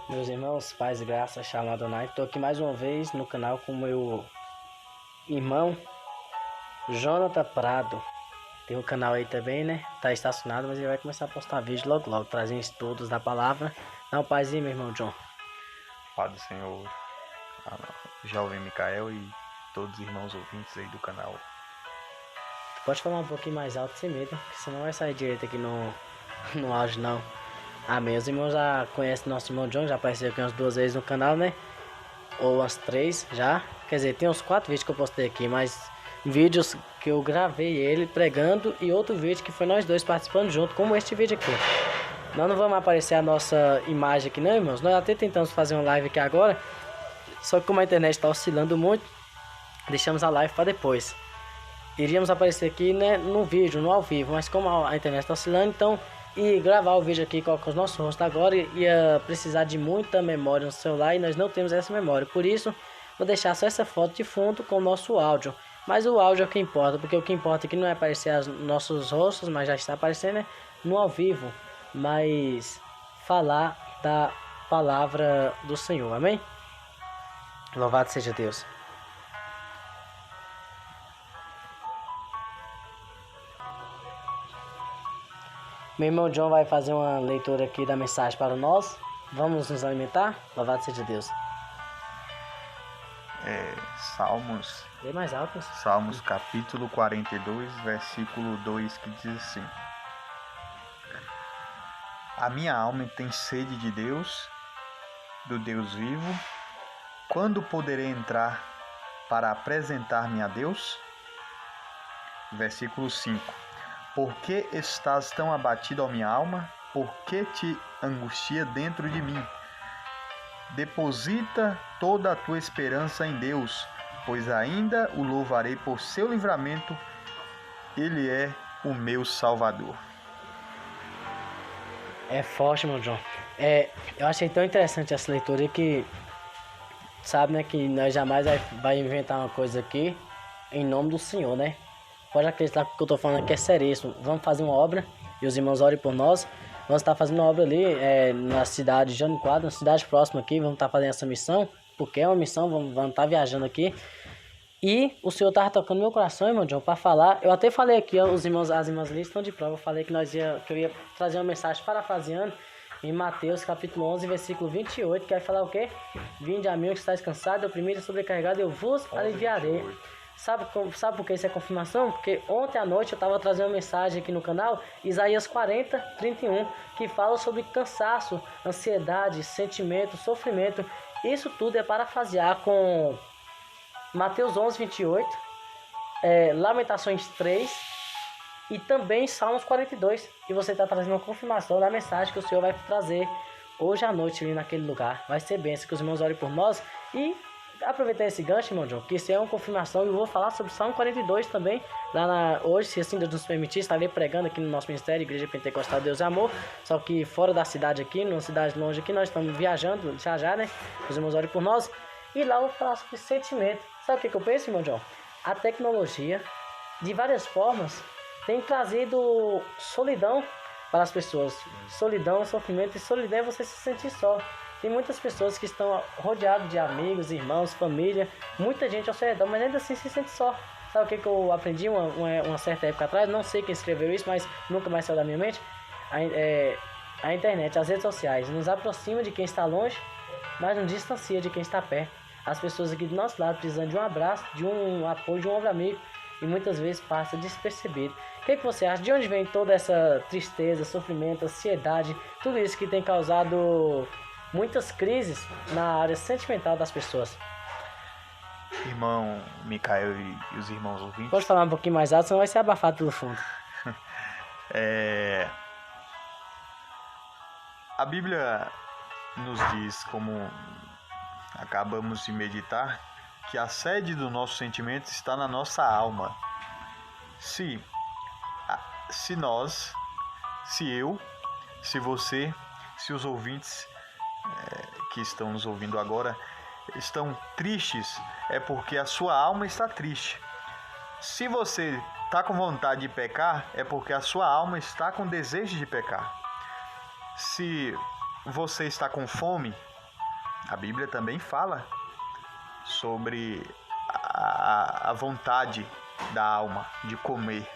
Meus irmãos, paz e graça, Shalom Adonai. Estou aqui mais uma vez no canal com o meu irmão Jonathan Prado. Tem um canal aí também, né? Tá estacionado, mas ele vai começar a postar vídeo logo, trazendo estudos da palavra. Dá um pazinho, meu irmão John. Pai do Senhor, jovem Micael e todos os irmãos ouvintes aí do canal. Tu pode falar um pouquinho mais alto sem medo, porque senão vai sair direito aqui no áudio não. Amém. Os irmãos já conhecem nosso irmão John, já apareceu aqui umas 2 vezes no canal, né? Ou umas 3 já. Quer dizer, tem uns 4 vídeos que eu postei aqui, mas vídeos que eu gravei ele pregando e outro vídeo que foi nós dois participando junto, como este vídeo aqui. Nós não vamos aparecer a nossa imagem aqui não, irmãos. Nós até tentamos fazer uma live aqui agora, só que como a internet está oscilando muito, deixamos a live para depois. Iríamos aparecer aqui, né, no vídeo, no ao vivo, mas como a internet está oscilando, então e gravar o vídeo aqui com os nossos rostos agora ia precisar de muita memória no celular e nós não temos essa memória. Por isso, vou deixar só essa foto de fundo com o nosso áudio. Mas o áudio é o que importa, porque o que importa aqui não é aparecer os nossos rostos, mas já está aparecendo, né, no ao vivo, mas falar da palavra do Senhor. Amém? Louvado seja Deus. Meu irmão John vai fazer uma leitura aqui da mensagem para nós. Vamos nos alimentar? Louvado seja Deus. Salmos, Bem mais alto. Salmos capítulo 42, versículo 2, que diz assim: A minha alma tem sede de Deus, do Deus vivo. Quando poderei entrar para apresentar-me a Deus? Versículo 5: Por que estás tão abatido, ó minha alma? Por que te angustia dentro de mim? Deposita toda a tua esperança em Deus, pois ainda o louvarei por seu livramento. Ele é o meu Salvador. É forte, meu John. Eu achei tão interessante essa leitura que, sabe, né, que nós jamais vai inventar uma coisa aqui em nome do Senhor, né? Pode acreditar que o que eu tô falando aqui é seríssimo. Vamos fazer uma obra e os irmãos orem por nós. Vamos estar fazendo uma obra ali na cidade de Jânio Quadro, na cidade próxima aqui. Vamos estar fazendo essa missão, porque é uma missão, vamos estar viajando aqui. E o Senhor estava tocando no meu coração, irmão John, para falar. Eu até falei aqui, ó, as irmãs ali estão de prova. Eu falei que eu ia trazer uma mensagem parafraseando em Mateus capítulo 11, versículo 28, que vai falar o quê? Vinde a mim que estáis cansado, oprimido e sobrecarregado, eu vos aliviarei. Sabe por que isso é confirmação? Porque ontem à noite eu estava trazendo uma mensagem aqui no canal, Isaías 40, 31, que fala sobre cansaço, ansiedade, sentimento, sofrimento. Isso tudo é parafrasear com Mateus 11, 28, Lamentações 3 e também Salmos 42. E você está trazendo uma confirmação da mensagem que o Senhor vai trazer hoje à noite ali naquele lugar. Vai ser bênção, que os irmãos orem por nós. E aproveitar esse gancho, irmão John, que isso é uma confirmação. E eu vou falar sobre Salmo 42 também. Hoje, se assim Deus nos permitir, estarei pregando aqui no nosso ministério, Igreja Pentecostal Deus e Amor. Só que fora da cidade aqui, numa cidade longe aqui, nós estamos viajando já, né? Os irmãos orem por nós. E lá eu vou falar sobre sentimento. Sabe o que eu penso, irmão John? A tecnologia, de várias formas, tem trazido solidão para as pessoas. Solidão, sofrimento, e solidão é você se sentir só. Tem muitas pessoas que estão rodeadas de amigos, irmãos, família, muita gente ao seu redor, mas ainda assim se sente só. Sabe o que eu aprendi uma certa época atrás? Não sei quem escreveu isso, mas nunca mais saiu da minha mente. A internet, as redes sociais, nos aproxima de quem está longe, mas nos distancia de quem está perto. As pessoas aqui do nosso lado precisam de um abraço, de um apoio, de um ombro amigo, e muitas vezes passa despercebido. O que você acha? De onde vem toda essa tristeza, sofrimento, ansiedade, tudo isso que tem causado muitas crises na área sentimental das pessoas? Irmão Micael e os irmãos ouvintes. Pode falar um pouquinho mais alto, senão vai ser abafado pelo fundo. A Bíblia nos diz, como acabamos de meditar, que a sede do nosso sentimento está na nossa alma. Se nós, se eu, se você, se os ouvintes que estão nos ouvindo agora estão tristes, é porque a sua alma está triste. Se você está com vontade de pecar, é porque a sua alma está com desejo de pecar. Se você está com fome, A Bíblia também fala sobre a vontade da alma de comer.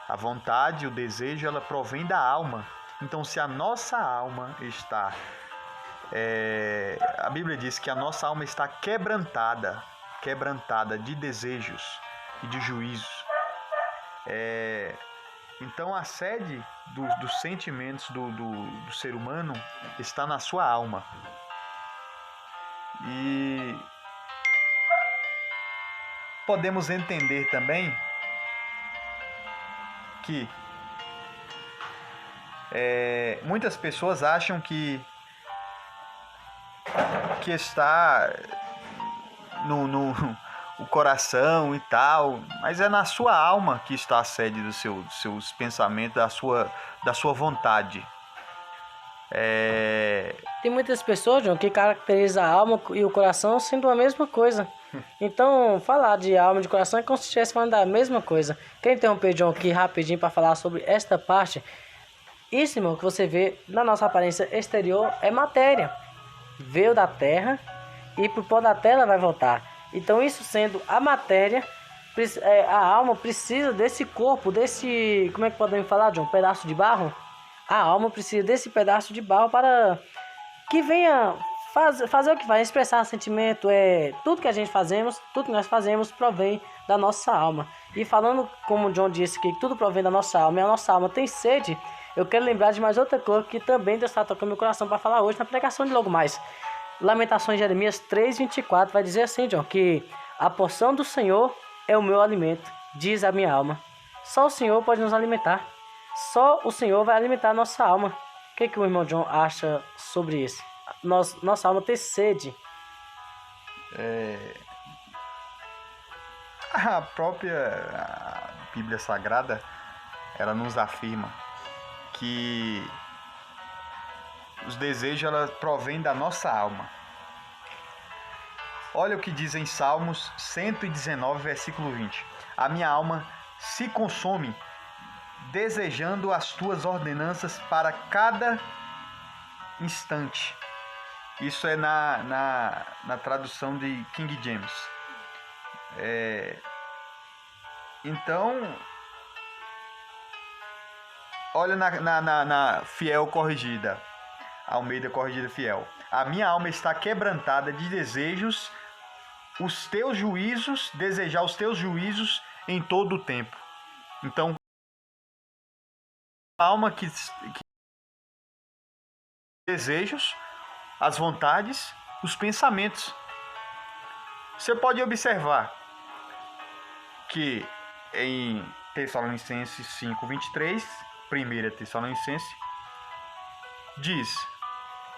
A vontade, o desejo, ela provém da alma. Então, se a nossa alma está... a Bíblia diz que a nossa alma está quebrantada de desejos e de juízos. Então, a sede dos sentimentos do ser humano está na sua alma. E podemos entender também que muitas pessoas acham que está no coração e tal, mas é na sua alma que está a sede dos seus pensamentos, da sua vontade. Tem muitas pessoas, John, que caracterizam a alma e o coração sendo a mesma coisa. Então, falar de alma e de coração é como se estivesse falando da mesma coisa. Quero interromper, John, aqui rapidinho para falar sobre esta parte. Isso, irmão, que você vê na nossa aparência exterior é matéria. Veio da terra e pro pó da terra vai voltar. Então, isso sendo a matéria, a alma precisa desse corpo, desse... Como é que podemos falar, John? Pedaço de barro? A alma precisa desse pedaço de barro para que venha fazer o que vai, expressar sentimento. Tudo que a gente fazemos, tudo que nós fazemos provém da nossa alma. E falando, como o John disse, que tudo provém da nossa alma e a nossa alma tem sede, eu quero lembrar de mais outra coisa que também Deus está tocando meu coração para falar hoje na pregação de logo mais. Lamentações de Jeremias 3:24 vai dizer assim, John, que a porção do Senhor é o meu alimento, diz a minha alma. Só o Senhor pode nos alimentar. Só o Senhor vai alimentar a nossa alma. O que o irmão John acha sobre isso? Nossa alma tem sede. A própria Bíblia Sagrada, ela nos afirma que os desejos, ela provém da nossa alma. Olha o que diz em Salmos 119, versículo 20. A minha alma se consome desejando as tuas ordenanças para cada instante. Isso é na tradução de King James. Então, olha na Fiel Corrigida, Almeida Corrigida Fiel. A minha alma está quebrantada de desejos, os teus juízos, desejar os teus juízos em todo o tempo. Então, a alma que desejos, as vontades, os pensamentos. Você pode observar que em Tessalonicenses 5:23, 1 Tessalonicenses, diz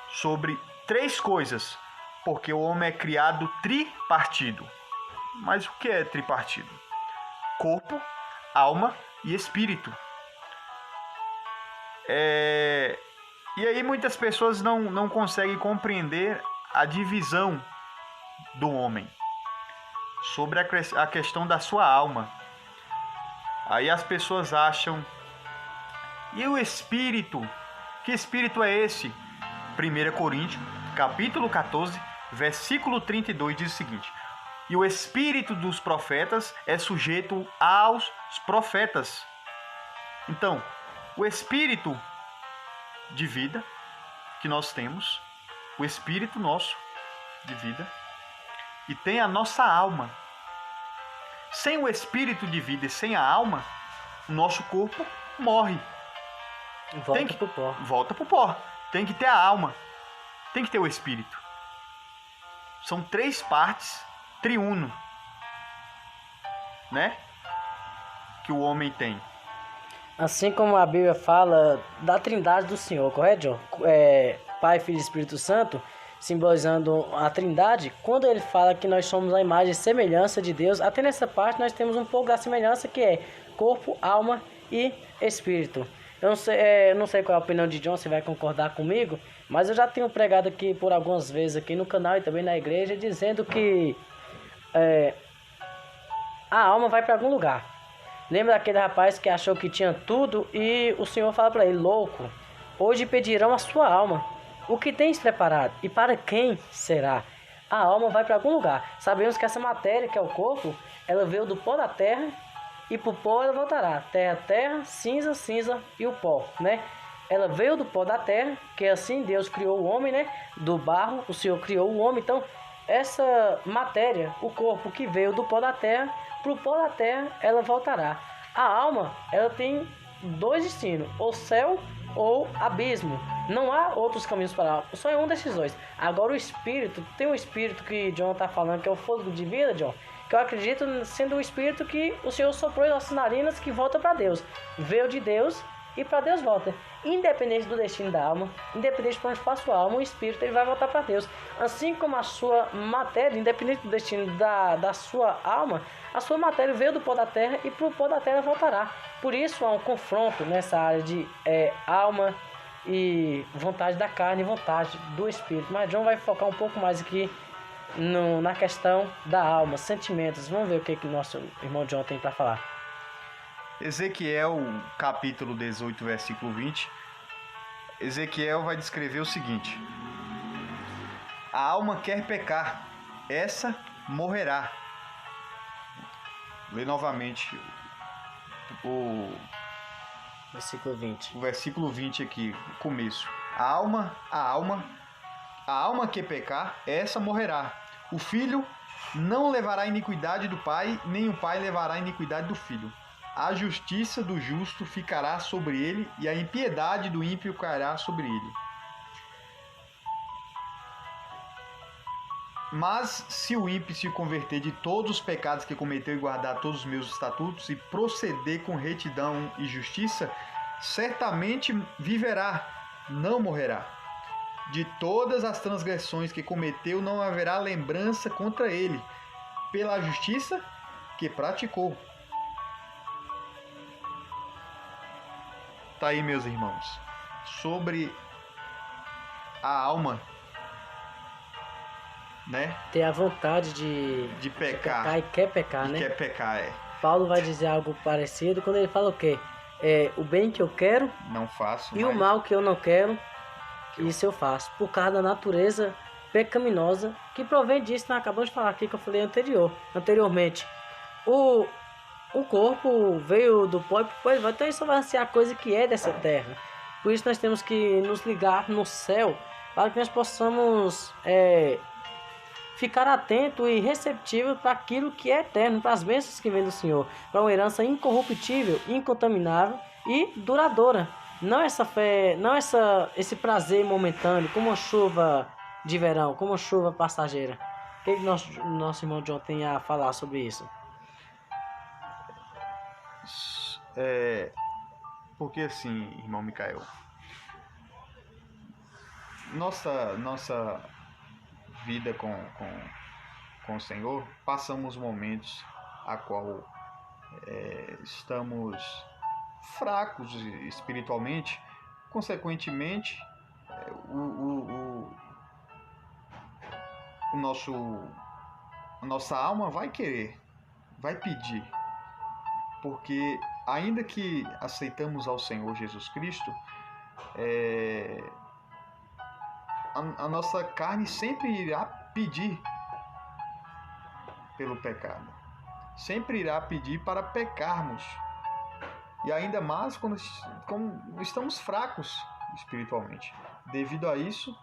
sobre 3 coisas, porque o homem é criado tripartido. Mas o que é tripartido? Corpo, alma e espírito. E aí muitas pessoas não conseguem compreender a divisão do homem sobre a questão da sua alma. Aí as pessoas acham, e o espírito? Que espírito é esse? 1 Coríntios, capítulo 14, versículo 32 diz o seguinte: e o espírito dos profetas é sujeito aos profetas. Então, o espírito de vida que nós temos, o espírito nosso de vida, e tem a nossa alma. Sem o espírito de vida e sem a alma, o nosso corpo morre. Volta pro pó. Tem que ter a alma, tem que ter o espírito. São 3 partes, triuno, né? Que o homem tem. Assim como a Bíblia fala da trindade do Senhor, correto, John? Pai, Filho e Espírito Santo, simbolizando a trindade. Quando ele fala que nós somos a imagem e semelhança de Deus, até nessa parte nós temos um pouco da semelhança, que é corpo, alma e espírito. Eu não sei qual é a opinião de John, se vai concordar comigo, mas eu já tenho pregado aqui por algumas vezes aqui no canal e também na igreja, dizendo que a alma vai para algum lugar. Lembra daquele rapaz que achou que tinha tudo e o Senhor fala para ele: louco, hoje pedirão a sua alma. O que tens preparado e para quem será? A alma vai para algum lugar. Sabemos que essa matéria, que é o corpo, ela veio do pó da terra e pro pó ela voltará. Terra, terra, cinza, cinza e o pó, né? Ela veio do pó da terra, que assim Deus criou o homem, né? Do barro, o Senhor criou o homem. Então, essa matéria, o corpo que veio do pó da terra, pro pó da terra ela voltará. A alma, ela tem dois destinos, o céu ou abismo. Não há outros caminhos para a alma, só é um desses dois. Agora o espírito, tem um espírito que John está falando, que é o fôlego de vida, John, que eu acredito sendo o espírito que o Senhor soprou em nossas narinas, que volta para Deus. Veio de Deus e para Deus volta. Independente do destino da alma, independente de para onde passa a alma, o espírito ele vai voltar para Deus. Assim como a sua matéria, independente do destino da sua alma, a sua matéria veio do pó da terra e para o pó da terra voltará. Por isso há um confronto nessa área de alma e vontade da carne e vontade do espírito. Mas John vai focar um pouco mais aqui na questão da alma, sentimentos. Vamos ver o que nosso irmão John tem para falar. Ezequiel, capítulo 18, versículo 20. Ezequiel vai descrever o seguinte: a alma quer pecar, essa morrerá. Lê novamente o versículo 20. O versículo 20 aqui, o começo. A alma que pecar, essa morrerá. O filho não levará a iniquidade do pai, nem o pai levará a iniquidade do filho. A justiça do justo ficará sobre ele, e a impiedade do ímpio cairá sobre ele. Mas se o ímpio se converter de todos os pecados que cometeu e guardar todos os meus estatutos e proceder com retidão e justiça, certamente viverá, não morrerá. De todas as transgressões que cometeu não haverá lembrança contra ele, pela justiça que praticou. Tá aí, meus irmãos, sobre a alma, né? Tem a vontade de pecar e quer pecar, né? Quer pecar, Paulo vai dizer algo parecido quando ele fala o quê? O bem que eu quero não faço, e o mal que eu não quero, isso eu faço, por causa da natureza pecaminosa que provém disso. Nós acabamos de falar aqui, que eu falei anteriormente. O corpo veio do pó e pro pó ele vai, então isso vai ser a coisa que é dessa terra. Por isso nós temos que nos ligar no céu, para que nós possamos ficar atento e receptivo para aquilo que é eterno, para as bênçãos que vem do Senhor, para uma herança incorruptível, incontaminável e duradoura. Não esse prazer momentâneo, como a chuva de verão, como a chuva passageira. O que nosso irmão John tem a falar sobre isso? Porque assim, irmão Micael, nossa vida com o Senhor, passamos momentos a qual estamos fracos espiritualmente, consequentemente a nossa alma vai pedir, porque ainda que aceitamos ao Senhor Jesus Cristo, a nossa carne sempre irá pedir pelo pecado, sempre irá pedir para pecarmos, e ainda mais quando estamos fracos espiritualmente. Devido a isso,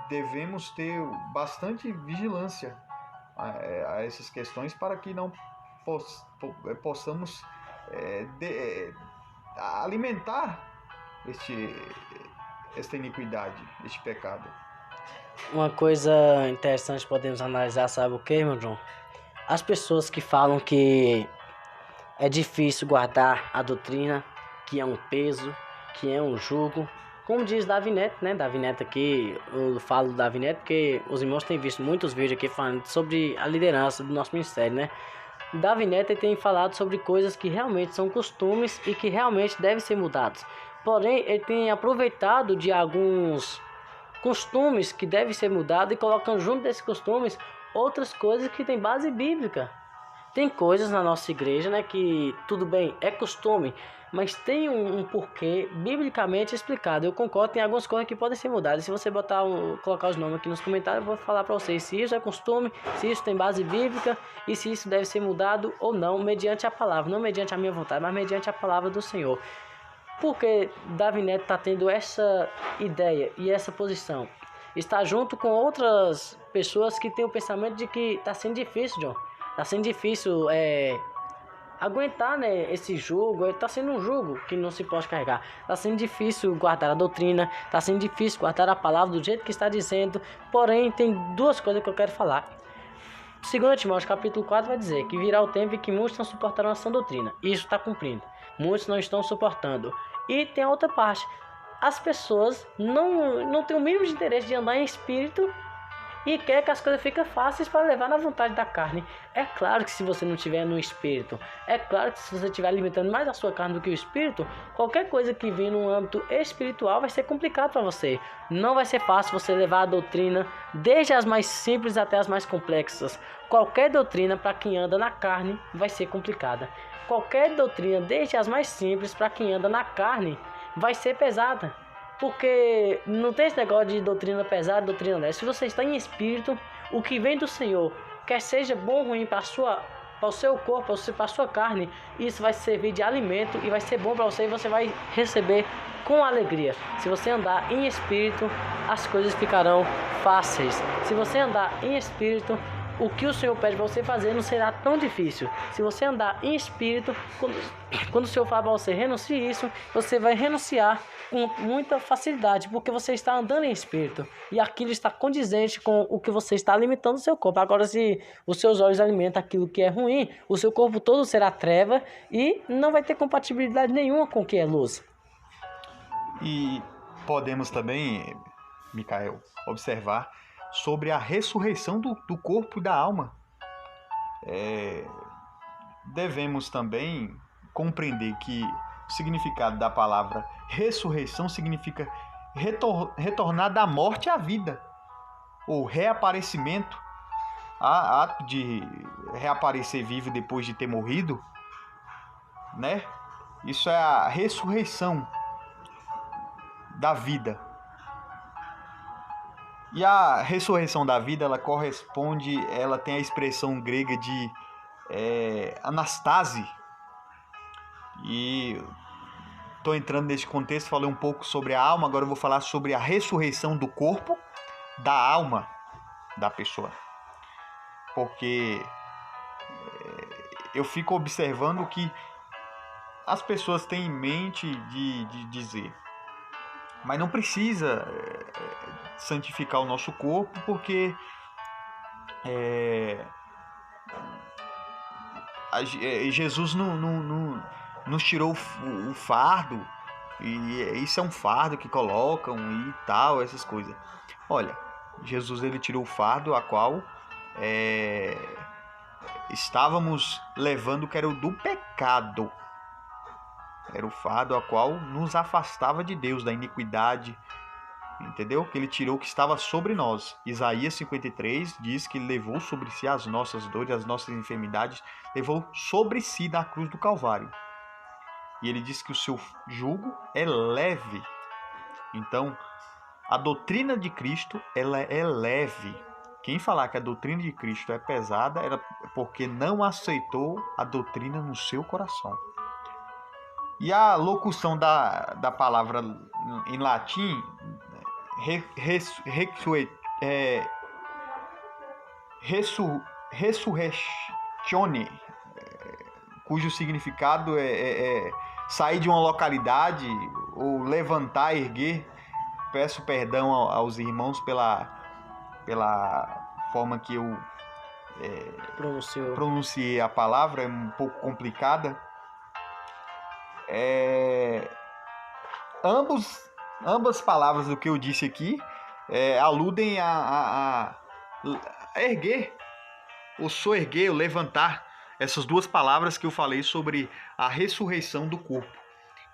devemos ter bastante vigilância a essas questões, para que não possamos alimentar esta iniquidade, este pecado. Uma coisa interessante podemos analisar, sabe o que, irmão John? As pessoas que falam que é difícil guardar a doutrina, que é um peso, que é um jugo, como diz Davi Neto, né? Davi Neto aqui, eu falo do Davi Neto porque os irmãos têm visto muitos vídeos aqui falando sobre a liderança do nosso ministério, né? Davi Neto tem falado sobre coisas que realmente são costumes e que realmente devem ser mudados. Porém, ele tem aproveitado de alguns costumes que devem ser mudados e colocando junto desses costumes outras coisas que têm base bíblica. Tem coisas na nossa igreja, né, que tudo bem, é costume, mas tem um porquê biblicamente explicado. Eu concordo, tem algumas coisas que podem ser mudadas. Se você colocar os nomes aqui nos comentários, eu vou falar para vocês se isso é costume, se isso tem base bíblica e se isso deve ser mudado ou não, mediante a palavra, não mediante a minha vontade, mas mediante a palavra do Senhor. Porque Davi Neto está tendo essa ideia e essa posição? Está junto com outras pessoas que têm o pensamento de que está sendo difícil, John. Está sendo difícil aguentar, né, esse jugo. Está sendo um jugo que não se pode carregar. Está sendo difícil guardar a doutrina. Está sendo difícil guardar a palavra do jeito que está dizendo. Porém, tem duas coisas que eu quero falar. 2 Timóteo capítulo 4 vai dizer que virá o tempo em que muitos não suportarão a sã doutrina. Isso está cumprindo. Muitos não estão suportando. E tem a outra parte. As pessoas não têm o mínimo de interesse de andar em espírito e quer que as coisas fiquem fáceis para levar na vontade da carne. É claro que se você não estiver no espírito, é claro que se você estiver alimentando mais a sua carne do que o espírito, qualquer coisa que vem no âmbito espiritual vai ser complicado para você. Não vai ser fácil você levar a doutrina, desde as mais simples até as mais complexas. Qualquer doutrina para quem anda na carne vai ser complicada. Qualquer doutrina, desde as mais simples para quem anda na carne, vai ser pesada. Porque não tem esse negócio de doutrina pesada, doutrina leve. Se você está em espírito, o que vem do Senhor, quer seja bom ou ruim para o seu corpo, para a sua carne, isso vai servir de alimento e vai ser bom para você e você vai receber com alegria. Se você andar em espírito, as coisas ficarão fáceis. Se você andar em espírito, o que o Senhor pede para você fazer não será tão difícil. Se você andar em espírito, quando o Senhor falar para você renuncie isso, você vai renunciar com muita facilidade, porque você está andando em espírito e aquilo está condizente com o que você está alimentando o seu corpo. Agora, se os seus olhos alimentam aquilo que é ruim, o seu corpo todo será treva e não vai ter compatibilidade nenhuma com o que é luz. E podemos também, Micael, observar sobre a ressurreição do corpo e da alma. Devemos também compreender que o significado da palavra ressurreição significa retornar da morte à vida, ou reaparecimento, ato de reaparecer vivo depois de ter morrido, né? Isso é a ressurreição da vida. E a ressurreição da vida, ela tem a expressão grega de anastase. E estou entrando nesse contexto, falei um pouco sobre a alma, agora eu vou falar sobre a ressurreição do corpo, da alma da pessoa. Porque eu fico observando que as pessoas têm em mente de dizer, mas não precisa santificar o nosso corpo, porque Jesus não nos tirou o fardo, e isso é um fardo que colocam e tal, essas coisas. Olha, Jesus ele tirou o fardo a qual estávamos levando, que era o do pecado. Era o fardo a qual nos afastava de Deus, da iniquidade, entendeu? Que ele tirou, que estava sobre nós. Isaías 53 diz que ele levou sobre si as nossas dores, as nossas enfermidades, levou sobre si na cruz do Calvário. E ele diz que o seu jugo é leve. Então, a doutrina de Cristo, ela é leve. Quem falar que a doutrina de Cristo é pesada, é porque não aceitou a doutrina no seu coração. E a locução da palavra em latim, resurrectione, cujo significado é sair de uma localidade ou levantar, erguer. Peço perdão aos irmãos pela forma que eu pronunciei a palavra, é um pouco complicada. Ambas palavras do que eu disse aqui aludem a erguer, o soerguer, o levantar. Essas duas palavras que eu falei sobre a ressurreição do corpo,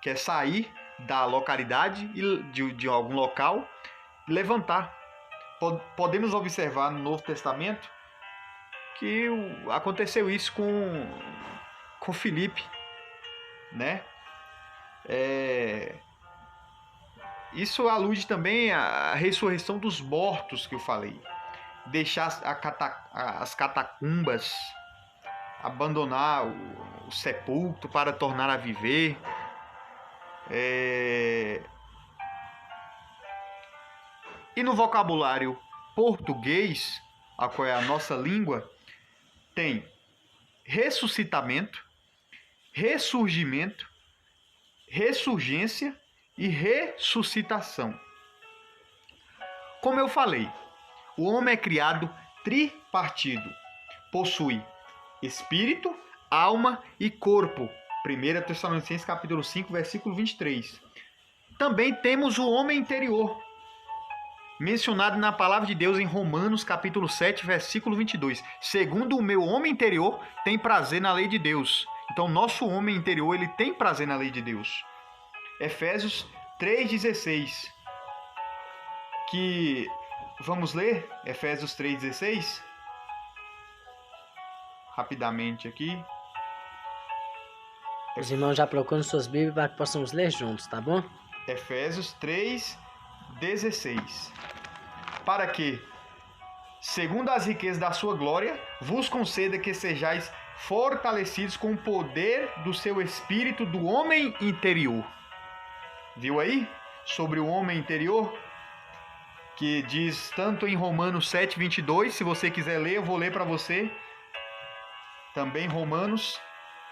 que é sair da localidade de algum local e levantar. Podemos observar no Novo Testamento que aconteceu isso com Filipe, né? Isso alude também à ressurreição dos mortos que eu falei. Deixar as catacumbas, abandonar o sepulcro para tornar a viver. E no vocabulário português, a qual é a nossa língua, tem ressuscitamento, ressurgimento, ressurgência e ressuscitação. Como eu falei, o homem é criado tripartido. Possui espírito, alma e corpo. 1 Tessalonicenses capítulo 5, versículo 23. Também temos o homem interior, mencionado na palavra de Deus em Romanos capítulo 7, versículo 22. Segundo o meu homem interior, tem prazer na lei de Deus. Então, nosso homem interior, ele tem prazer na lei de Deus. Efésios 3,16. Que vamos ler Efésios 3,16? Rapidamente aqui. Os irmãos já procuram suas Bíblias para que possamos ler juntos, tá bom? Efésios 3,16. Para que, segundo as riquezas da sua glória, vos conceda que sejais fortalecidos com o poder do seu espírito do homem interior. Viu aí? Sobre o homem interior, que diz tanto em Romanos 7, 22. Se você quiser ler, eu vou ler para você. Também Romanos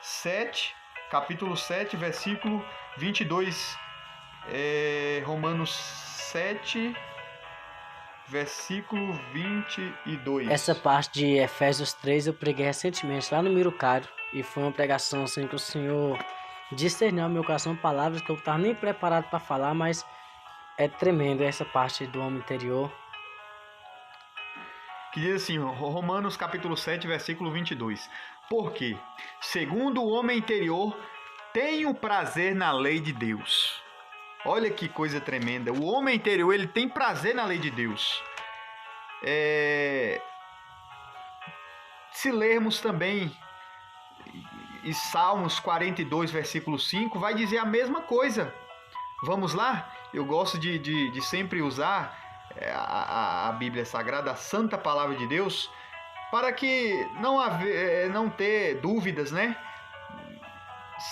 7, capítulo 7, versículo 22. Romanos 7, versículo 22. Essa parte de Efésios 3 eu preguei recentemente lá no Mirucário. E foi uma pregação assim que o Senhor discerniu ao meu coração palavras que eu não estava nem preparado para falar, mas é tremendo essa parte do homem interior. Que diz assim, Romanos capítulo 7, versículo 22. Porque, segundo o homem interior, tenho prazer na lei de Deus. Olha que coisa tremenda. O homem interior, ele tem prazer na lei de Deus. Se lermos também em Salmos 42, versículo 5, vai dizer a mesma coisa. Vamos lá? Eu gosto de sempre usar a Bíblia Sagrada, a Santa Palavra de Deus, para que não ter dúvidas, né?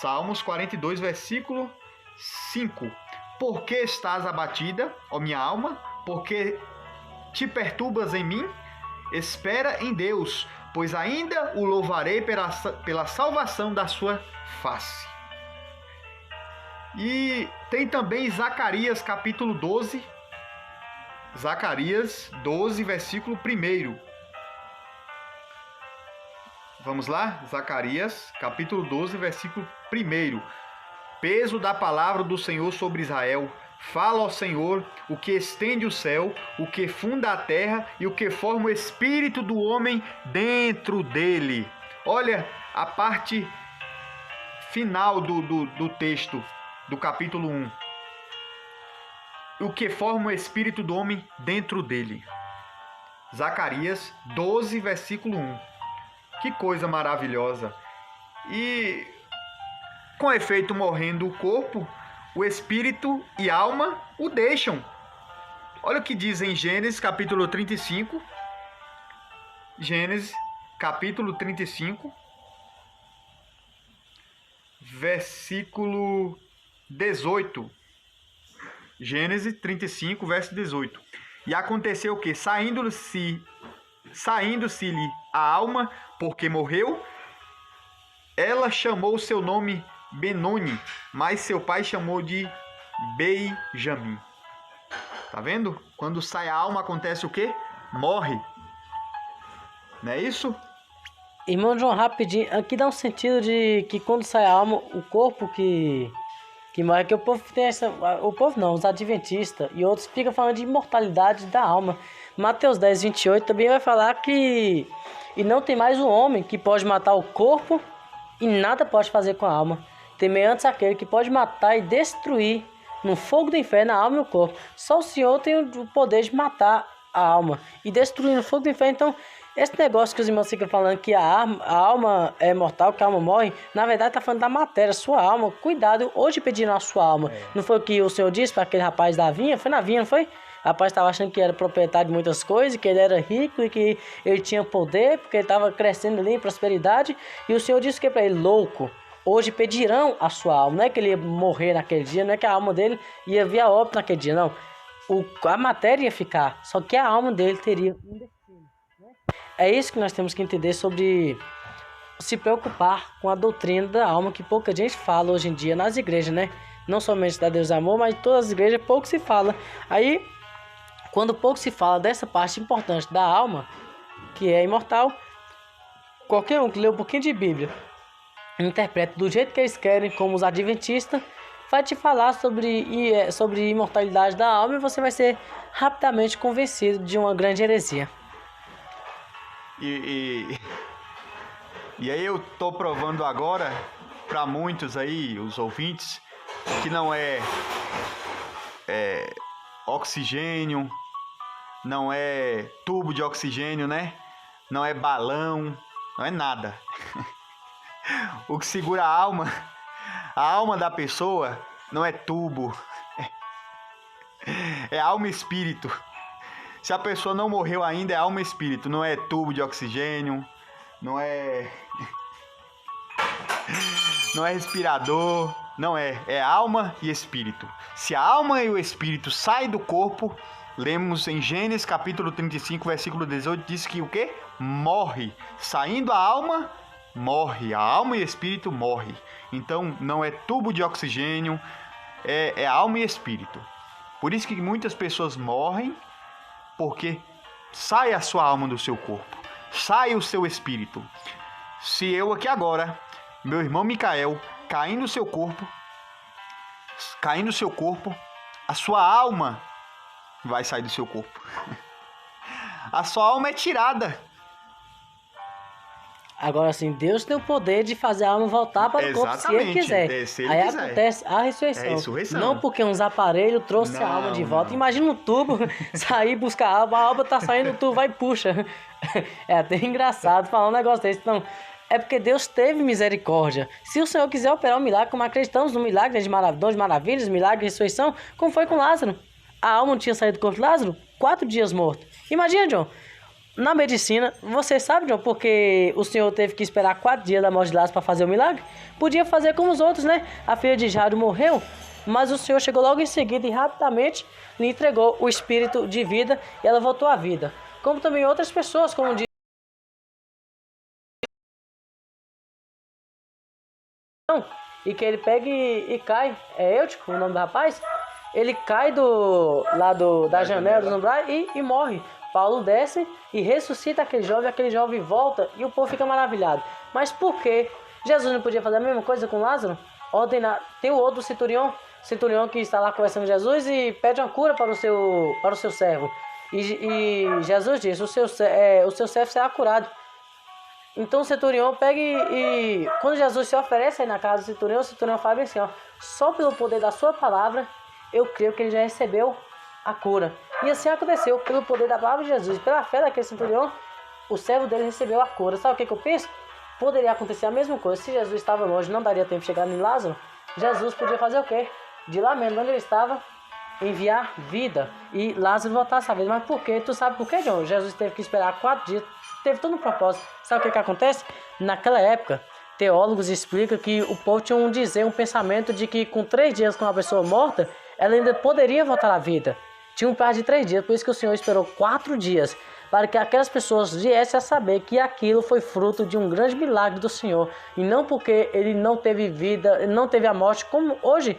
Salmos 42, versículo 5. Por que estás abatida, ó minha alma? Porque te perturbas em mim? Espera em Deus, pois ainda o louvarei pela salvação da sua face. E tem também Zacarias capítulo 12. Zacarias 12, versículo 1. Vamos lá? Zacarias capítulo 12, versículo 1. Peso da palavra do Senhor sobre Israel. Fala ao Senhor, o que estende o céu, o que funda a terra e o que forma o espírito do homem dentro dele. Olha a parte final do texto do capítulo 1. O que forma o espírito do homem dentro dele. Zacarias 12, versículo 1. Que coisa maravilhosa. E com efeito, morrendo o corpo, o espírito e a alma o deixam. Olha o que diz em Gênesis capítulo 35. Gênesis capítulo 35, versículo 18. Gênesis 35, verso 18. E aconteceu que, saindo-se-lhe a alma, porque morreu, ela chamou seu nome Benoni, mas seu pai chamou de Benjamim. Tá vendo? Quando sai a alma, acontece o quê? Morre. Não é isso? Irmão João, rapidinho, aqui dá um sentido de que quando sai a alma, o corpo que morre, que o povo tem essa... O povo não, os adventistas e outros ficam falando de imortalidade da alma. Mateus 10, 28 também vai falar que... E não tem mais o homem que pode matar o corpo e nada pode fazer com a alma. Temeantes aquele que pode matar e destruir no fogo do inferno a alma e o corpo. Só o Senhor tem o poder de matar a alma e destruir no fogo do inferno. Então, Esse negócio que os irmãos ficam falando que a alma é mortal, que a alma morre, na verdade tá falando da matéria, sua alma. Cuidado, hoje pediram a sua alma. Não foi o que o Senhor disse para aquele rapaz da vinha? Foi na vinha, não foi? O rapaz estava achando que era proprietário de muitas coisas, que ele era rico e que ele tinha poder, porque ele estava crescendo ali em prosperidade. E o Senhor disse que para ele, louco, hoje pedirão a sua alma. Não é que ele ia morrer naquele dia, não é que a alma dele ia vir a óbito naquele dia, não. A matéria ia ficar, só que a alma dele teria um destino. Né? É isso que nós temos que entender sobre se preocupar com a doutrina da alma, que pouca gente fala hoje em dia nas igrejas, né? Não somente da Deus Amor, mas em todas as igrejas pouco se fala. Aí, quando pouco se fala dessa parte importante da alma, que é imortal, qualquer um que lê um pouquinho de Bíblia, interpreta do jeito que eles querem, como os adventistas, vai te falar sobre imortalidade da alma e você vai ser rapidamente convencido de uma grande heresia. E aí eu tô provando agora para muitos aí, os ouvintes, que não é oxigênio, não é tubo de oxigênio, né? Não é balão, não é nada. O que segura a alma da pessoa não é tubo, é alma e espírito. Se a pessoa não morreu ainda, é alma e espírito, não é tubo de oxigênio, não é respirador, não é alma e espírito. Se a alma e o espírito saem do corpo, lemos em Gênesis capítulo 35, versículo 18, diz que o quê? Morre. Saindo a alma, morre. A alma e espírito morre. Então não é tubo de oxigênio, é alma e espírito. Por isso que muitas pessoas morrem, porque sai a sua alma do seu corpo, sai o seu espírito. Se eu aqui agora, meu irmão Micael, cair no seu corpo, a sua alma vai sair do seu corpo. A sua alma é tirada. Agora sim, Deus tem o poder de fazer a alma voltar para o corpo se ele quiser. Se ele aí quiser. Acontece a ressurreição. É a ressurreição. Não porque uns aparelhos trouxeram a alma de volta. Imagina um tubo sair buscar a alma tá saindo, o tubo vai e puxa. É até engraçado falar um negócio desse. Então, é porque Deus teve misericórdia. Se o Senhor quiser operar um milagre, como acreditamos no milagre de maravilhas, milagre de ressurreição, como foi com Lázaro. A alma não tinha saído do corpo de Lázaro? 4 dias morto. Imagina, John. Na medicina, você sabe, John, porque o Senhor teve que esperar 4 dias da morte de Lázaro para fazer o milagre? Podia fazer como os outros, né? A filha de Jairo morreu, mas o Senhor chegou logo em seguida e rapidamente lhe entregou o espírito de vida e ela voltou à vida. Como também outras pessoas, como diz, e que ele pega e cai. É Eutico o nome do rapaz? Ele cai da janela do umbral e morre. Paulo desce e ressuscita aquele jovem volta e o povo fica maravilhado. Mas por que Jesus não podia fazer a mesma coisa com Lázaro? Tem o outro centurião que está lá conversando com Jesus e pede uma cura para o seu servo. E Jesus diz, o seu servo será curado. Então o centurião pega e quando Jesus se oferece aí na casa do centurião, o centurião fala assim, ó, só pelo poder da sua palavra, eu creio que ele já recebeu a cura. E assim aconteceu, pelo poder da palavra de Jesus, pela fé daquele centurião, o servo dele recebeu a cura. Sabe o que eu penso? Poderia acontecer a mesma coisa. Se Jesus estava longe, não daria tempo de chegar em Lázaro, Jesus podia fazer o quê? De lá mesmo, onde ele estava, enviar vida. E Lázaro voltasse a vida. Mas por quê? Tu sabe por quê, John? Jesus teve que esperar 4 dias, teve todo um propósito. Sabe o que acontece? Naquela época, teólogos explicam que o povo tinha um pensamento de que com 3 dias com uma pessoa morta, ela ainda poderia voltar à vida. Tinha um prazo de 3 dias, por isso que o Senhor esperou 4 dias, para que aquelas pessoas viessem a saber que aquilo foi fruto de um grande milagre do Senhor, e não porque ele não teve vida, não teve a morte, como hoje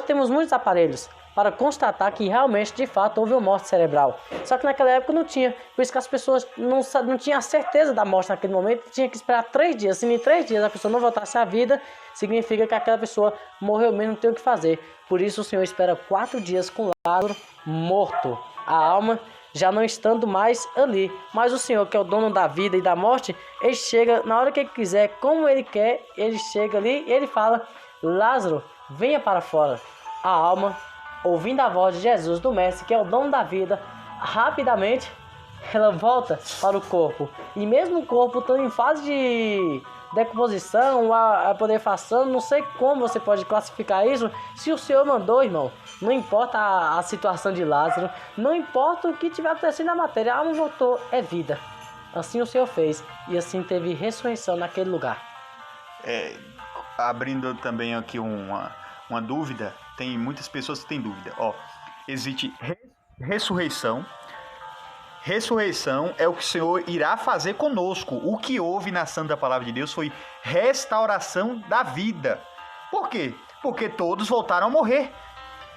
temos muitos aparelhos para constatar que realmente, de fato, houve uma morte cerebral. Só que naquela época não tinha, por isso que as pessoas não tinham a certeza da morte naquele momento, tinha que esperar 3 dias. Se em 3 dias a pessoa não voltasse à vida, significa que aquela pessoa morreu mesmo, não tem o que fazer. Por isso o Senhor espera 4 dias com Lázaro morto, a alma já não estando mais ali. Mas o Senhor, que é o dono da vida e da morte, ele chega na hora que ele quiser, como ele quer, ele chega ali e ele fala, Lázaro, venha para fora. A alma, ouvindo a voz de Jesus, do Mestre, que é o dono da vida, rapidamente ela volta para o corpo. E mesmo o corpo estando em fase de decomposição, a purefação, não sei como você pode classificar isso. Se o Senhor mandou, irmão, não importa a situação de Lázaro, não importa o que tiver acontecendo na matéria, a alma voltou, é vida. Assim o Senhor fez, e assim teve ressurreição naquele lugar. Abrindo também aqui uma dúvida, tem muitas pessoas que têm dúvida. Existe ressurreição. Ressurreição é o que o Senhor irá fazer conosco. O que houve na Santa Palavra de Deus foi restauração da vida. Por quê? Porque todos voltaram a morrer.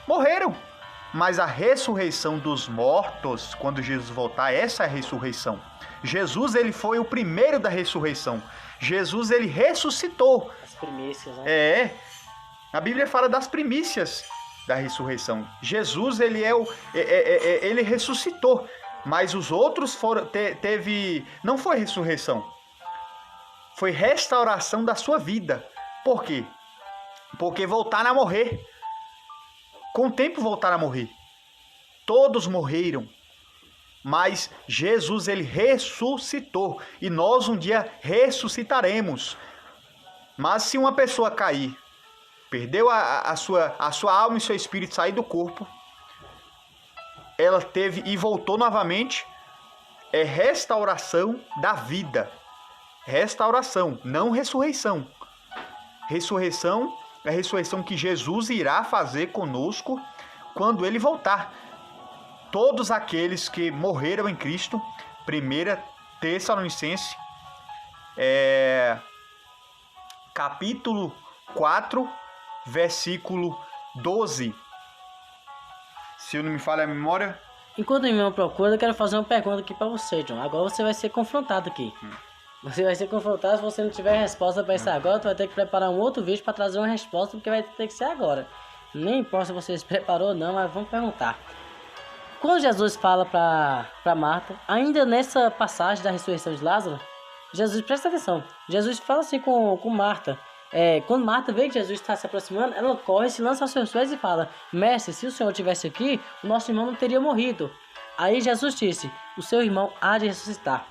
Morreram. Mas a ressurreição dos mortos, quando Jesus voltar, essa é a ressurreição. Jesus, ele foi o primeiro da ressurreição. Jesus, ele ressuscitou. As primícias, né? A Bíblia fala das primícias da ressurreição. Jesus, ele ressuscitou. Mas os outros não foi ressurreição. Foi restauração da sua vida. Por quê? Porque voltaram a morrer. Com o tempo voltaram a morrer. Todos morreram. Mas Jesus, ele ressuscitou. E nós um dia ressuscitaremos. Mas se uma pessoa cair, perdeu a sua alma e seu espírito, sair do corpo, ela teve e voltou novamente, é restauração da vida. Restauração, não ressurreição. Ressurreição é a ressurreição que Jesus irá fazer conosco quando ele voltar. Todos aqueles que morreram em Cristo, 1 Tessalonicenses, capítulo 4, versículo 12. Se eu não me falha a memória. Enquanto o irmão procura, eu quero fazer uma pergunta aqui pra você, John. Agora você vai ser confrontado aqui. Você vai ser confrontado. Se você não tiver resposta pra isso agora, tu vai ter que preparar um outro vídeo pra trazer uma resposta, porque vai ter que ser agora. Nem importa se você se preparou ou não, mas vamos perguntar. Quando Jesus fala pra Marta, ainda nessa passagem da ressurreição de Lázaro, Jesus, presta atenção, Jesus fala assim com Marta. Quando Marta vê que Jesus está se aproximando, ela corre, se lança aos seus pés e fala: Mestre, se o Senhor estivesse aqui, o nosso irmão não teria morrido. Aí Jesus disse: o seu irmão há de ressuscitar.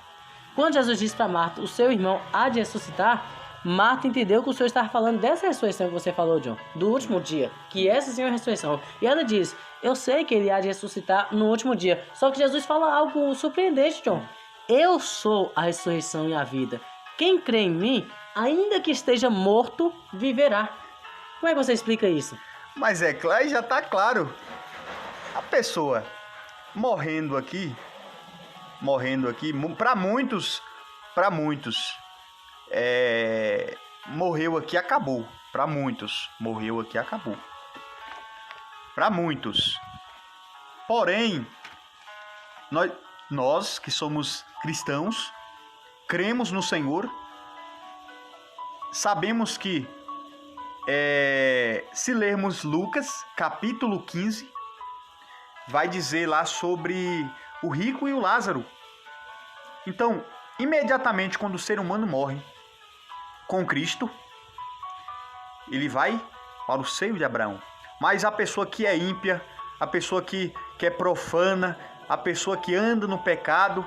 Quando Jesus disse para Marta: o seu irmão há de ressuscitar, Marta entendeu que o Senhor estava falando dessa ressurreição que você falou, John, do último dia, que essa sim é a ressurreição. E ela diz: eu sei que ele há de ressuscitar no último dia. Só que Jesus fala algo surpreendente, John: eu sou a ressurreição e a vida. Quem crê em mim, ainda que esteja morto, viverá. Como é que você explica isso? Mas claro, já está claro. A pessoa morrendo aqui, para muitos, morreu aqui, acabou. Para muitos, morreu aqui, acabou. Para muitos. Porém, nós que somos cristãos, cremos no Senhor, sabemos que se lermos Lucas, capítulo 15, vai dizer lá sobre o rico e o Lázaro. Então, imediatamente quando o ser humano morre com Cristo, ele vai para o seio de Abraão. Mas a pessoa que é ímpia, a pessoa que é profana, a pessoa que anda no pecado,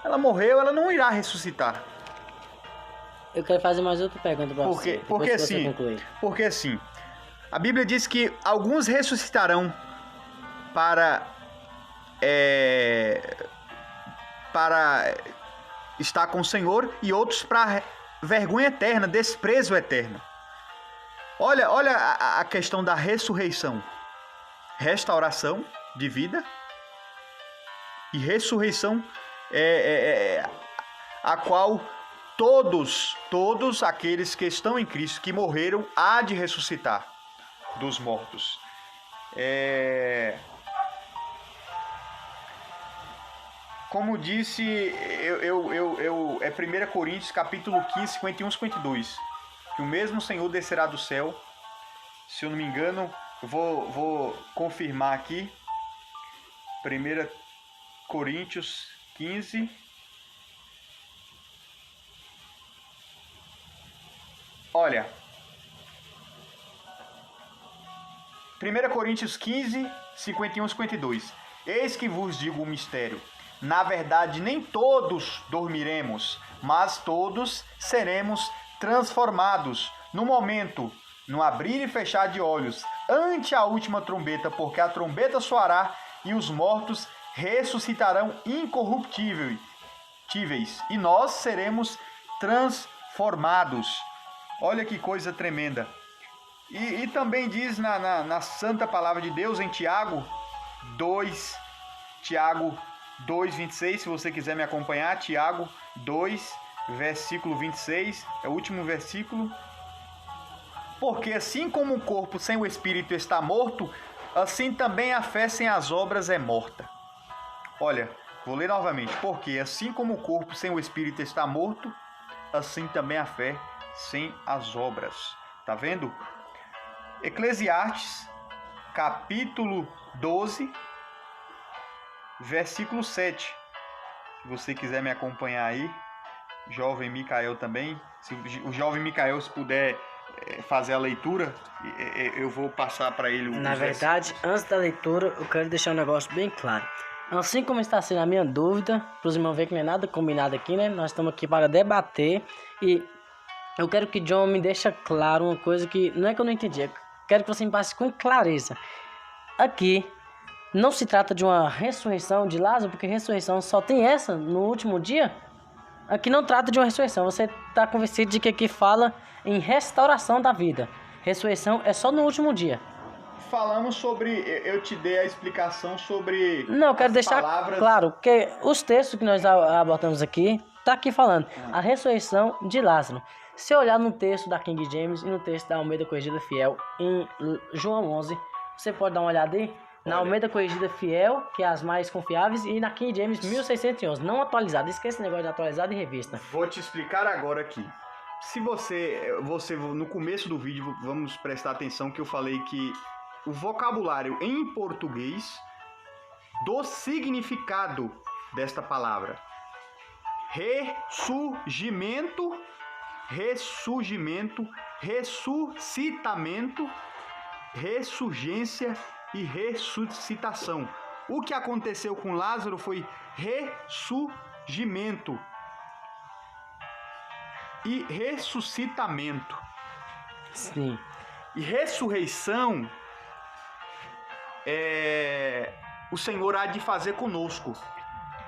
ela morreu, ela não irá ressuscitar. Eu quero fazer mais outra pergunta para você. Porque assim, a Bíblia diz que alguns ressuscitarão para estar com o Senhor e outros para vergonha eterna, desprezo eterno. Olha a questão da ressurreição. Restauração de vida e ressurreição a qual todos aqueles que estão em Cristo, que morreram, há de ressuscitar dos mortos. Como disse, é 1 Coríntios capítulo 15, 51, 52. Que o mesmo Senhor descerá do céu. Se eu não me engano, eu vou confirmar aqui. 1 Coríntios 15. Olha. 1 Coríntios 15, 51, 52. Eis que vos digo um mistério. Na verdade, nem todos dormiremos, mas todos seremos transformados no momento, no abrir e fechar de olhos, ante a última trombeta, porque a trombeta soará e os mortos ressuscitarão incorruptíveis, e nós seremos transformados. Olha que coisa tremenda. E também diz na santa palavra de Deus em Tiago 2:26, se você quiser me acompanhar, Tiago 2, versículo 26, é o último versículo. Porque assim como o corpo sem o espírito está morto, assim também a fé sem as obras é morta. Olha, vou ler novamente. Porque assim como o corpo sem o espírito está morto, assim também a fé sem as obras. Tá vendo? Eclesiastes, capítulo 12, versículo 7. Se você quiser me acompanhar aí, jovem Micael também. Se o jovem Micael, se puder fazer a leitura, eu vou passar para ele. Na verdade, antes da leitura, eu quero deixar um negócio bem claro. Assim como está sendo a minha dúvida, para os irmãos verem que não é nada combinado aqui, né? Nós estamos aqui para debater e eu quero que John me deixe claro uma coisa que não é que eu não entendi. Eu quero que você me passe com clareza. Aqui não se trata de uma ressurreição de Lázaro, porque ressurreição só tem essa no último dia. Aqui não trata de uma ressurreição. Você está convencido de que aqui fala em restauração da vida. Ressurreição é só no último dia. Falamos sobre... Eu te dei a explicação sobre... Não, eu quero deixar claro, porque os textos que nós abordamos aqui, está aqui falando. A ressurreição de Lázaro. Se olhar no texto da King James e no texto da Almeida Corrigida Fiel, em João 11, você pode dar uma olhada aí. Na Almeida Corrigida Fiel, que é as mais confiáveis, e na King James 1611, não atualizada. Esquece esse negócio de atualizada e revista. Vou te explicar agora aqui. Se você no começo do vídeo, vamos prestar atenção que eu falei que o vocabulário em português do significado desta palavra: ressurgimento, ressuscitamento, ressurgência e ressuscitação. O que aconteceu com Lázaro foi ressurgimento e ressuscitamento. Sim. E ressurreição o Senhor há de fazer conosco.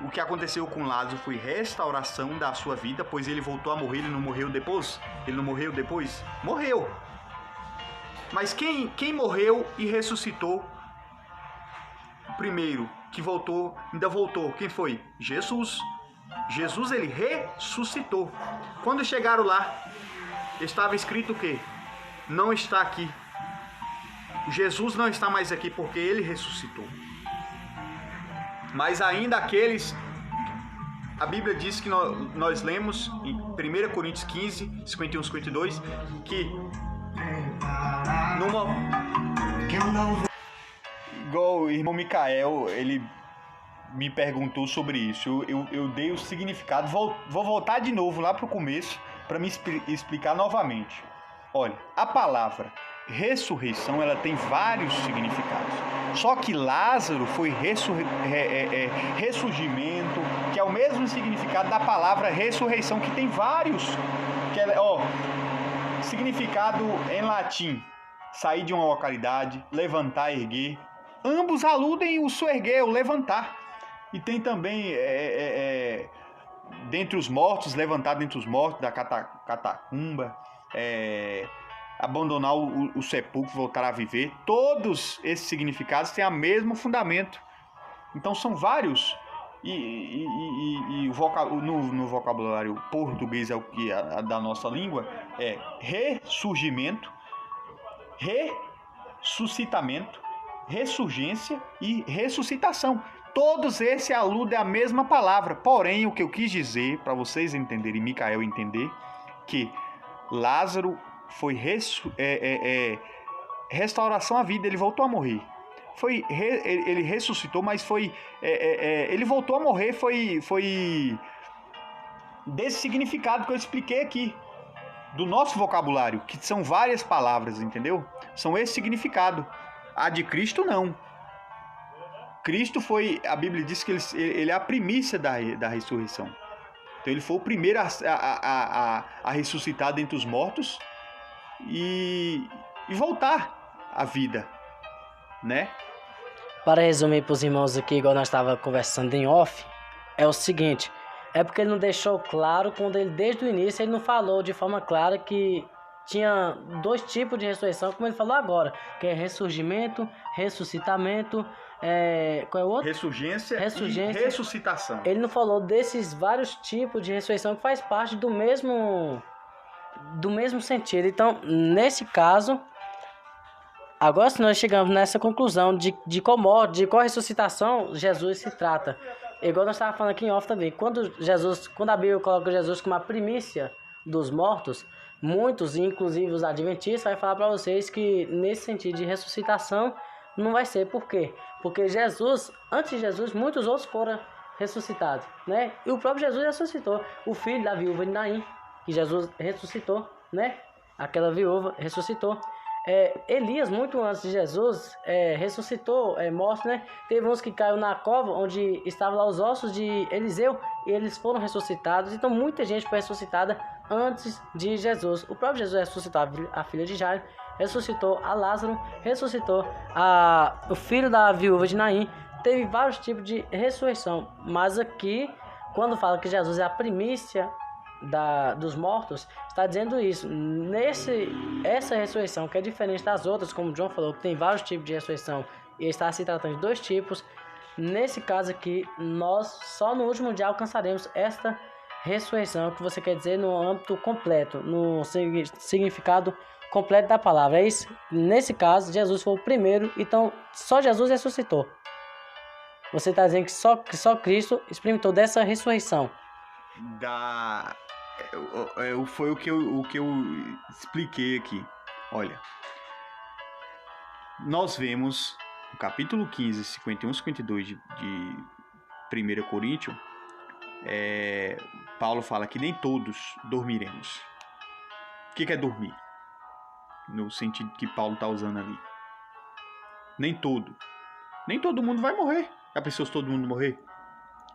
O que aconteceu com Lázaro foi restauração da sua vida, pois ele voltou a morrer. Ele não morreu depois? Morreu. Mas quem morreu e ressuscitou primeiro, que voltou, ainda voltou, quem foi? Jesus. Jesus, ele ressuscitou. Quando chegaram lá, estava escrito o quê? Não está aqui. Jesus não está mais aqui porque ele ressuscitou. Mas ainda aqueles... A Bíblia diz que nós lemos em 1 Coríntios 15, 51, 52, que igual o irmão Micael, ele me perguntou sobre isso. Eu dei o significado. Vou voltar de novo lá para o começo para me explicar novamente. Olha, a palavra ressurreição, ela tem vários significados. Só que Lázaro foi ressurgimento, que é o mesmo significado da palavra ressurreição, que tem vários. Que significado em latim: sair de uma localidade, levantar, erguer. Ambos aludem o erguer, o levantar. E tem também dentre os mortos, levantar dentre os mortos, da catacumba, abandonar o sepulcro, voltar a viver. Todos esses significados têm o mesmo fundamento. Então são vários. E no vocabulário português, é o que da nossa língua, é ressurgimento, ressuscitamento, ressurgência e ressuscitação. Todos esses aludem à mesma palavra. Porém, o que eu quis dizer, para vocês entenderem, e Micael entender, que Lázaro foi restauração à vida, ele voltou a morrer. Ele ressuscitou, mas ele voltou a morrer, foi desse significado que eu expliquei aqui, do nosso vocabulário, que são várias palavras, entendeu? São esse significado. A de Cristo, não. Cristo foi, a Bíblia diz que ele é a primícia da ressurreição. Então ele foi o primeiro a ressuscitar dentre os mortos e voltar à vida, né? Para resumir para os irmãos aqui, igual nós estávamos conversando em off, é o seguinte, é porque ele não deixou claro, quando ele, desde o início, ele não falou de forma clara que tinha 2 tipos de ressurreição, como ele falou agora, que é ressurgimento, ressuscitamento, qual é o outro? Ressurgência e ressuscitação. Ele não falou desses vários tipos de ressurreição que faz parte do mesmo sentido. Então, nesse caso, agora se nós chegamos nessa conclusão de qual morte, de qual ressuscitação Jesus se trata. Igual nós estávamos falando aqui em off também, quando a Bíblia coloca Jesus como a primícia dos mortos, muitos, inclusive os adventistas, vai falar para vocês que nesse sentido de ressuscitação não vai ser. Por quê? Porque Jesus, antes de Jesus, muitos outros foram ressuscitados, né? E o próprio Jesus ressuscitou. O filho da viúva de Naim, que Jesus ressuscitou, né? Aquela viúva ressuscitou. Elias, muito antes de Jesus, ressuscitou mortos, né? Teve uns que caiu na cova onde estavam lá os ossos de Eliseu e eles foram ressuscitados. Então muita gente foi ressuscitada antes de Jesus. O próprio Jesus ressuscitou a filha de Jairo, ressuscitou a Lázaro, ressuscitou o filho da viúva de Naim. Teve vários tipos de ressurreição, mas aqui, quando fala que Jesus é a primícia dos mortos, está dizendo isso. Essa ressurreição, que é diferente das outras, como o John falou, que tem vários tipos de ressurreição, e está se tratando de 2 tipos. Nesse caso aqui, nós só no último dia alcançaremos esta ressurreição, que você quer dizer no âmbito completo, no significado completo da palavra. É isso. Nesse caso, Jesus foi o primeiro, então só Jesus ressuscitou. Você está dizendo que só Cristo experimentou dessa ressurreição. Foi o que eu expliquei aqui. Olha, nós vemos no capítulo 15, 51 e 52 de 1 Coríntios, Paulo fala que nem todos dormiremos. O que é dormir? No sentido que Paulo está usando ali. Nem todo mundo vai morrer. Já pensou se todo mundo morrer?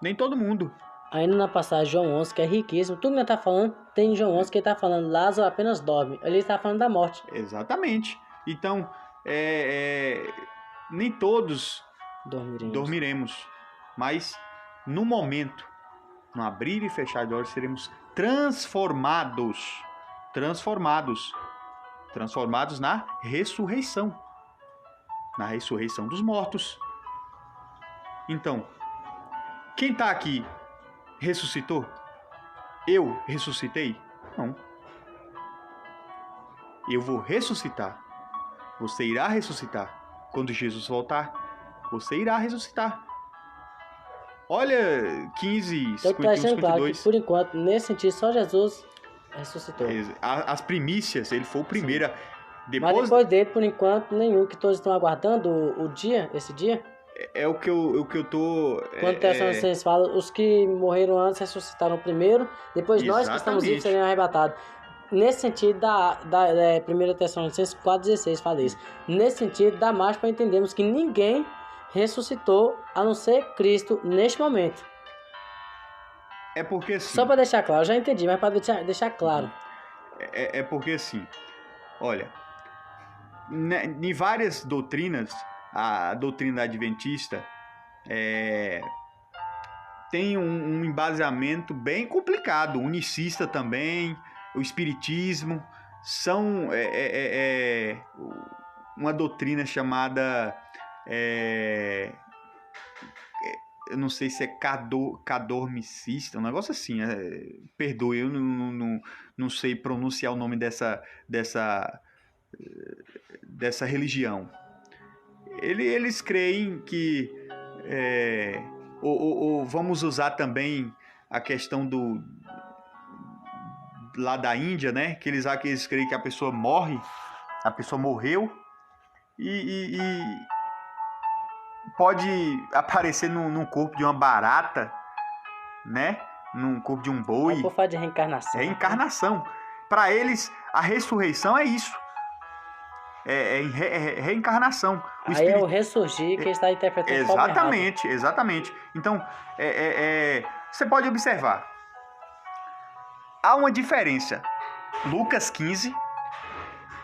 Nem todo mundo. Ainda na passagem João 11, que é riquíssimo, tudo que ele está falando, tem em João 11 que ele está falando, Lázaro apenas dorme. Ele está falando da morte. Exatamente. Então, nem todos dormiremos. Mas, no momento, no abrir e fechar de olhos, seremos transformados na ressurreição. Na ressurreição dos mortos. Então, quem está aqui ressuscitou? Eu ressuscitei? Não. Eu vou ressuscitar. Você irá ressuscitar. Quando Jesus voltar, você irá ressuscitar. Olha 15, 51, 52. Claro que, por enquanto, nesse sentido, só Jesus ressuscitou. As primícias, ele foi o primeiro. Mas depois dele, por enquanto, nenhum, que todos estão aguardando esse dia. É o que eu tô... Quando Tessalonicenses fala, os que morreram antes ressuscitaram primeiro, depois nós que estamos vivos seremos arrebatados. Nesse sentido, da 1 Tessalonicenses 4,16 fala isso. Nesse sentido, dá mais para entendermos que ninguém ressuscitou a não ser Cristo neste momento. É porque assim... Só para deixar claro, eu já entendi, mas para deixar claro. É porque assim, olha, em várias doutrinas, a doutrina adventista tem um embasamento bem complicado, o unicista também, o espiritismo, são uma doutrina chamada, eu não sei se é cadormicista, um negócio assim, perdoe, eu não sei pronunciar o nome dessa religião. Eles creem que, ou vamos usar também a questão lá da Índia, né? Que eles creem que a pessoa morre, a pessoa morreu e pode aparecer num corpo de uma barata, né? Num corpo de um boi. Por falar de reencarnação. Reencarnação. Para eles, a ressurreição é isso. reencarnação. Aí é o ressurgir que está interpretando. Exatamente. Então, você pode observar. Há uma diferença. Lucas 15.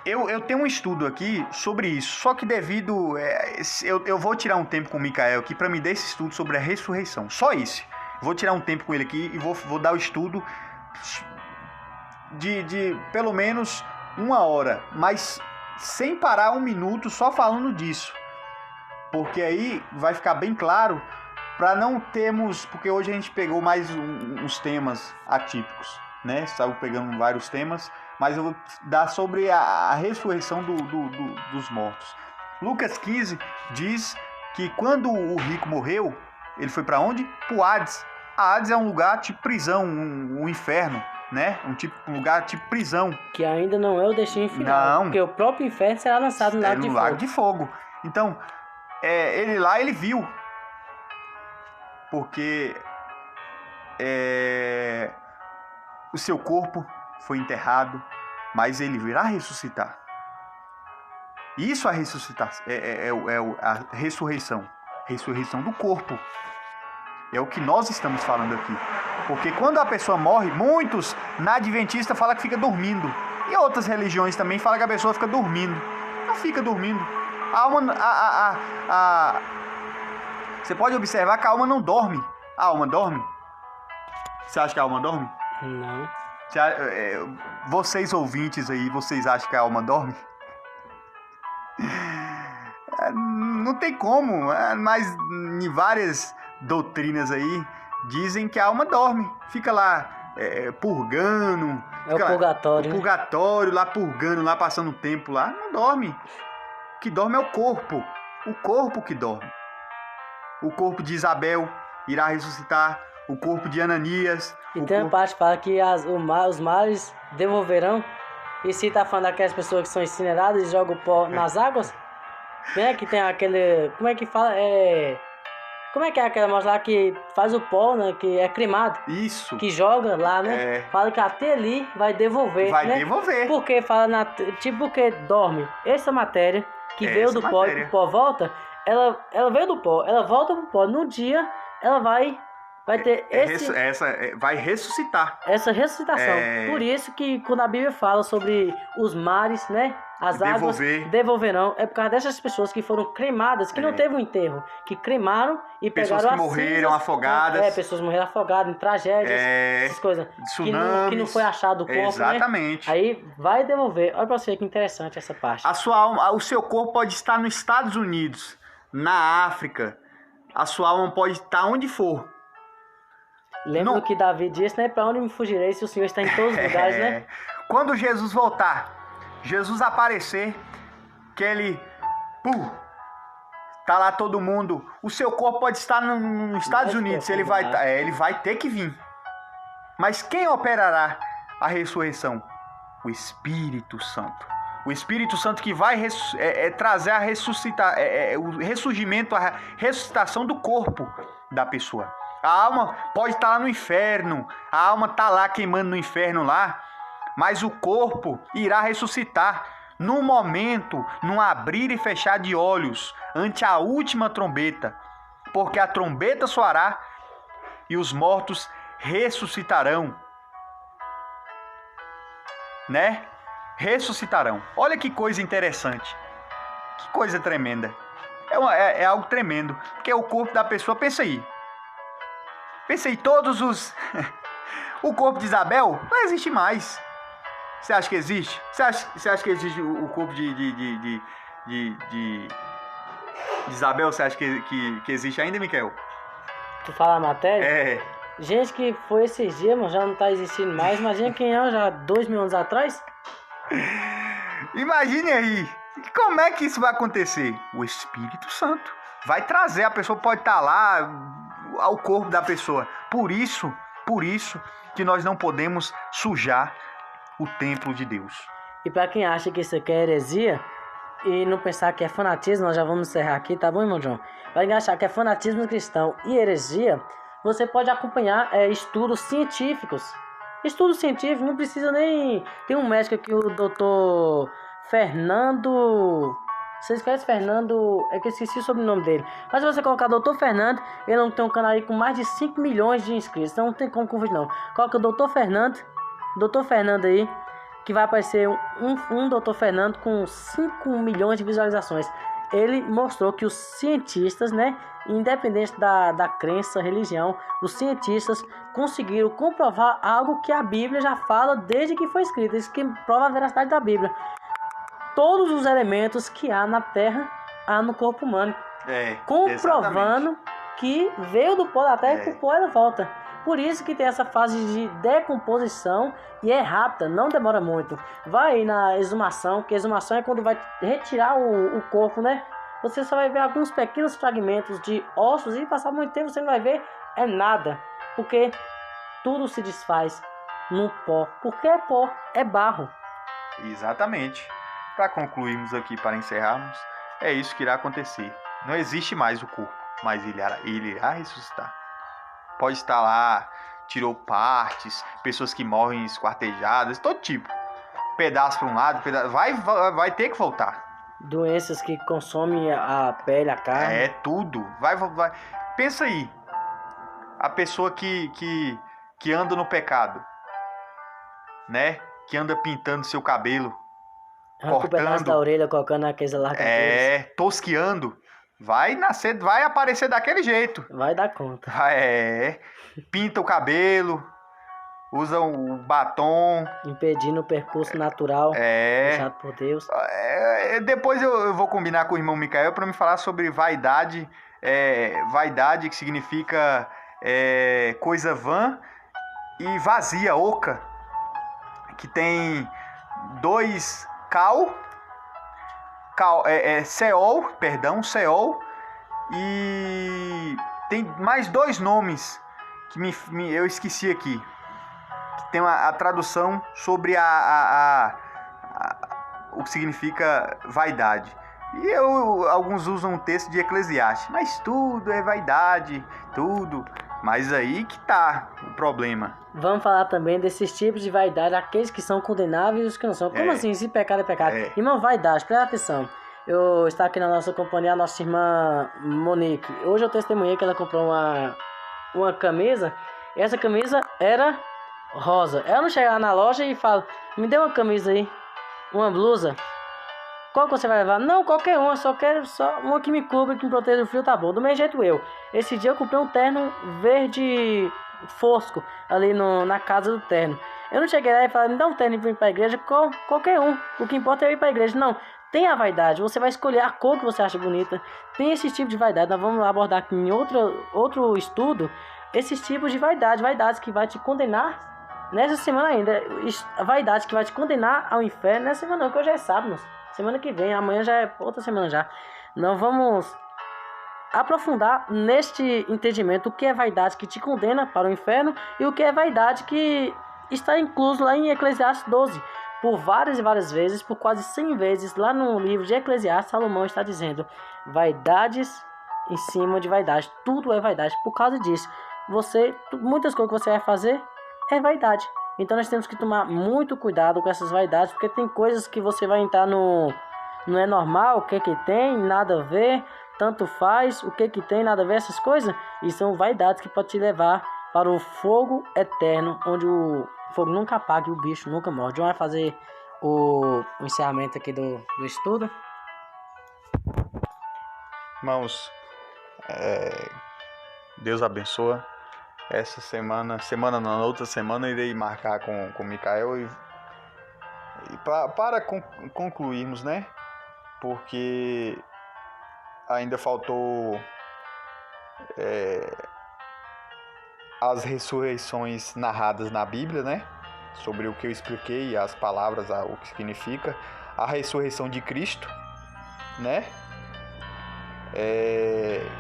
Eu tenho um estudo aqui sobre isso. Só que devido... eu vou tirar um tempo com o Micael aqui para me dar esse estudo sobre a ressurreição. Só esse. Vou tirar um tempo com ele aqui e vou dar o estudo de pelo menos 1 hora. Mas sem parar 1 minuto só falando disso. Porque aí vai ficar bem claro para não termos... Porque hoje a gente pegou mais uns temas atípicos, né? Estava pegando vários temas, mas eu vou dar sobre a ressurreição dos mortos. Lucas 15 diz que quando o rico morreu, ele foi para onde? Para o Hades. A Hades é um lugar tipo prisão, um inferno, né? Um lugar tipo prisão. Que ainda não é o destino final. Não. Porque o próprio inferno será lançado no lago de fogo. Então, ele viu. Porque o seu corpo foi enterrado, mas ele virá ressuscitar. Isso a ressuscitar a ressurreição. Ressurreição do corpo. É o que nós estamos falando aqui. Porque quando a pessoa morre, muitos na Adventista falam que fica dormindo. E outras religiões também falam que a pessoa fica dormindo. Não fica dormindo. A alma, você pode observar que a alma não dorme. A alma dorme? Você acha que a alma dorme? Não. Vocês ouvintes aí, vocês acham que a alma dorme? Não tem como. Mas em várias doutrinas aí dizem que a alma dorme. Fica lá purgando. É o purgatório. O purgatório, lá purgando, lá passando tempo lá. Não dorme. O que dorme é o corpo. O corpo que dorme. O corpo de Isabel irá ressuscitar. O corpo de Ananias. E tem uma parte que fala que os mares devolverão. E se tá falando daquelas pessoas que são incineradas e jogam o pó nas águas, né? Que tem aquele... Como é que fala? Como é que é aquela moça lá que faz o pó, né? Que é cremado. Isso. Que joga lá, né? Fala que até ali vai devolver. Vai né? devolver. Porque fala porque dorme. Essa matéria que veio do pó e o pó volta, ela veio do pó, ela volta pro pó. No dia, ela vai ter vai ressuscitar. Essa ressuscitação. Por isso que quando a Bíblia fala sobre os mares, né? As águas devolverão. É por causa dessas pessoas que foram cremadas, que não teve um enterro, que cremaram e pessoas pegaram que morreram afogadas. Pessoas morreram afogadas em tragédias, essas coisas. Tsunamis, que não foi achado o corpo, exatamente. Né? Aí vai devolver. Olha pra você que interessante essa parte. A sua alma, o seu corpo pode estar nos Estados Unidos, na África. A sua alma pode estar onde for. Lembra do que Davi disse, né? Pra onde me fugirei se o Senhor está em todos os lugares, né? Quando Jesus voltar, Jesus aparecer, que ele... tá lá todo mundo. O seu corpo pode estar nos Estados Unidos. Ele vai ter que vir. Mas quem operará a ressurreição? O Espírito Santo. O Espírito Santo que vai trazer o ressurgimento, a ressuscitação do corpo da pessoa. A alma pode estar lá no inferno. A alma está lá queimando no inferno lá. Mas o corpo irá ressuscitar no momento, num abrir e fechar de olhos, ante a última trombeta. Porque a trombeta soará e os mortos ressuscitarão. Né? Ressuscitarão. Olha que coisa interessante. Que coisa tremenda. É algo tremendo. Porque o corpo da pessoa, pensa aí. Pensei, todos os... O corpo de Isabel não existe mais. Você acha que existe? Você acha que existe o corpo de Isabel? Você acha que existe ainda, Micael? Tu fala a matéria? Gente que foi esses dias, mas já não tá existindo mais. Imagina quem é já 2.000 anos atrás. Imagine aí. Como é que isso vai acontecer? O Espírito Santo vai trazer. A pessoa pode estar lá... ao corpo da pessoa. Por isso que nós não podemos sujar o templo de Deus. E para quem acha que isso aqui é heresia e não pensar que é fanatismo, nós já vamos encerrar aqui, tá bom, irmão João? Para quem achar que é fanatismo cristão e heresia, você pode acompanhar estudos científicos. Estudos científicos não precisa nem... Tem um médico aqui, o doutor Fernando... Vocês conhecem Fernando... É que eu esqueci o sobrenome dele. Mas se você colocar Dr. Fernando, ele não tem um canal aí com mais de 5 milhões de inscritos. Então não tem como confundir não. Coloca o Dr. Fernando aí, que vai aparecer um Dr. Fernando com 5 milhões de visualizações. Ele mostrou que os cientistas, né, independente da crença, religião, os cientistas conseguiram comprovar algo que a Bíblia já fala desde que foi escrita. Isso que prova a veracidade da Bíblia. Todos os elementos que há na Terra, há no corpo humano. Comprovando que veio do pó da Terra e pro pó ela volta. Por isso que tem essa fase de decomposição e é rápida, não demora muito. Vai na exumação, que a exumação é quando vai retirar o corpo, né? Você só vai ver alguns pequenos fragmentos de ossos e passar muito tempo você não vai ver é nada. Porque tudo se desfaz no pó. Porque é pó, é barro. Exatamente. Para concluirmos aqui, para encerrarmos, é isso que irá acontecer. Não existe mais o corpo, mas ele irá ressuscitar. Pode estar lá, tirou partes, pessoas que morrem esquartejadas, todo tipo. Pedaço para um lado, vai ter que voltar. Doenças que consomem a pele, a carne. É tudo. Vai. Pensa aí. A pessoa que anda no pecado, né? Que anda pintando seu cabelo, arranca o pedaço da orelha, colocando aqueles largadores. Tosqueando. Vai nascer, vai aparecer daquele jeito. Vai dar conta. Pinta o cabelo, usa o batom. Impedindo o percurso natural deixado por Deus. Depois eu vou combinar com o irmão Micael para me falar sobre vaidade. Vaidade que significa coisa vã e vazia, oca. Que tem 2 Seol, e tem mais 2 nomes que eu esqueci aqui, que tem a tradução sobre o que significa vaidade. E alguns usam um texto de Eclesiastes, mas tudo é vaidade, tudo. Mas aí que tá o problema. Vamos falar também desses tipos de vaidade, aqueles que são condenáveis e os que não são. Como assim? Se pecado é pecado? Irmão, vaidade, presta atenção. Eu estou aqui na nossa companhia, a nossa irmã Monique. Hoje eu testemunhei que ela comprou uma camisa. E essa camisa era rosa. Ela não chega lá na loja e fala: me dê uma camisa aí, uma blusa. Qual que você vai levar? Não, qualquer uma, só quero uma que me cubra, que me proteja do frio, tá bom. Do mesmo jeito eu. Esse dia eu comprei um terno verde fosco ali na casa do terno. Eu não cheguei lá e falei: me dá um terno pra ir pra igreja. Qualquer um. O que importa é eu ir pra igreja. Não. Tem a vaidade. Você vai escolher a cor que você acha bonita. Tem esse tipo de vaidade. Nós vamos abordar aqui em outro estudo esses tipos de vaidade. Vaidades que vai te condenar nessa semana ainda. Vaidade que vai te condenar ao inferno nessa semana não, que hoje é sábado. Semana que vem, amanhã já é outra semana já. Nós vamos aprofundar neste entendimento o que é vaidade que te condena para o inferno e o que é vaidade que está incluso lá em Eclesiastes 12. Por várias e várias vezes, por quase 100 vezes, lá no livro de Eclesiastes, Salomão está dizendo vaidades em cima de vaidade. Tudo é vaidade. Por causa disso, muitas coisas que você vai fazer é vaidade. Então nós temos que tomar muito cuidado com essas vaidades, porque tem coisas que você vai entrar no não é normal, o que tem, nada a ver, tanto faz, o que tem, nada a ver, essas coisas, e são vaidades que podem te levar para o fogo eterno, onde o fogo nunca apaga e o bicho nunca morre. John vai fazer o encerramento aqui do estudo. Irmãos, Deus abençoa. Essa semana não, na outra semana irei marcar com o Micael e para concluirmos, né? Porque ainda faltou as ressurreições narradas na Bíblia, né? Sobre o que eu expliquei, as palavras, o que significa a ressurreição de Cristo, né?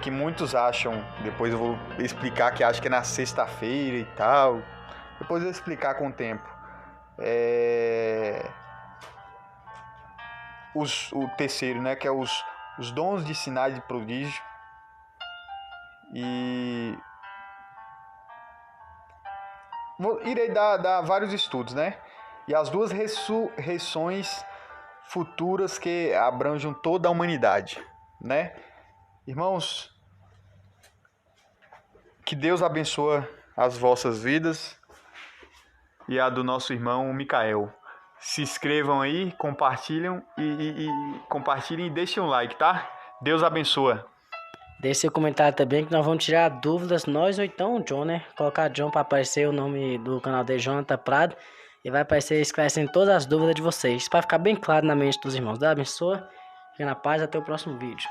Que muitos acham, depois eu vou explicar, que acham que é na sexta-feira e tal. Depois eu vou explicar com o tempo. O terceiro, né, que é os dons de sinais de prodígio. E irei dar vários estudos, né? E as 2 ressurreições futuras que abranjam toda a humanidade, né? Irmãos, que Deus abençoe as vossas vidas e a do nosso irmão Micael. Se inscrevam aí, compartilhem e deixem um like, tá? Deus abençoe. Deixe seu comentário também que nós vamos tirar dúvidas, nós ou então o John, né? Colocar John para aparecer o nome do canal dele, Jonathan Prado. E vai aparecer esclarecendo todas as dúvidas de vocês, para ficar bem claro na mente dos irmãos. Deus abençoe, fique na paz, até o próximo vídeo.